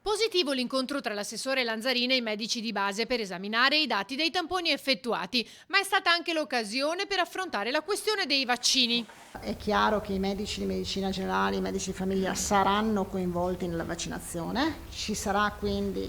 Positivo l'incontro tra l'assessore Lanzarin e i medici di base per esaminare i dati dei tamponi effettuati, ma è stata anche l'occasione per affrontare la questione dei vaccini. È chiaro che i medici di medicina generale, i medici di famiglia saranno coinvolti nella vaccinazione, ci sarà quindi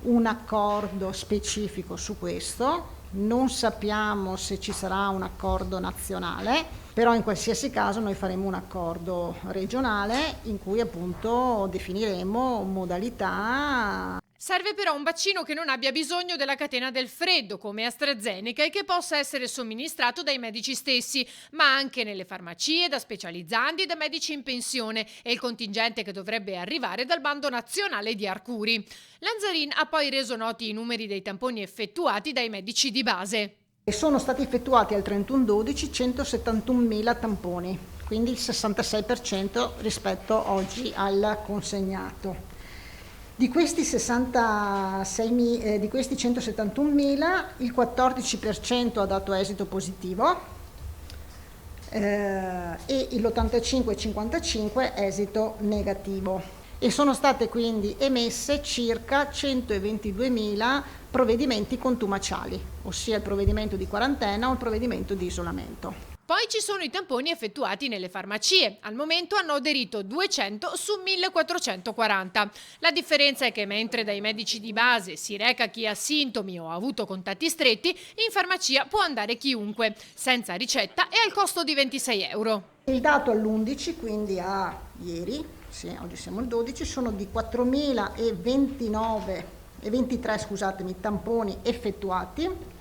un accordo specifico su questo, non sappiamo se ci sarà un accordo nazionale, però in qualsiasi caso noi faremo un accordo regionale in cui appunto definiremo modalità. Serve però un vaccino che non abbia bisogno della catena del freddo, come AstraZeneca, e che possa essere somministrato dai medici stessi, ma anche nelle farmacie, da specializzandi e da medici in pensione, e il contingente che dovrebbe arrivare dal bando nazionale di Arcuri. Lanzarin ha poi reso noti i numeri dei tamponi effettuati dai medici di base. E sono stati effettuati al 31/12 171.000 tamponi, quindi il 66% rispetto oggi al consegnato. Di questi 171.000, il 14% ha dato esito positivo e l'85-55 esito negativo. E sono state quindi emesse circa 122.000 provvedimenti contumaciali, ossia il provvedimento di quarantena o il provvedimento di isolamento. Poi ci sono i tamponi effettuati nelle farmacie. Al momento hanno aderito 200 su 1440. La differenza è che mentre dai medici di base si reca chi ha sintomi o ha avuto contatti stretti, in farmacia può andare chiunque, senza ricetta e al costo di 26 euro. Il dato all'11, quindi a ieri, sì, oggi siamo il 12, sono di 4.023 tamponi effettuati.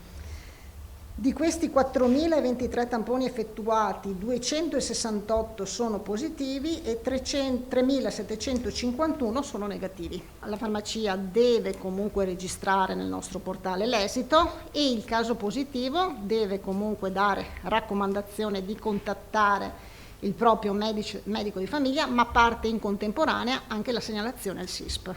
Di questi 4.023 tamponi effettuati, 268 sono positivi e 3.751 sono negativi. La farmacia deve comunque registrare nel nostro portale l'esito e il caso positivo deve comunque dare raccomandazione di contattare il proprio medico di famiglia, ma parte in contemporanea anche la segnalazione al SISP.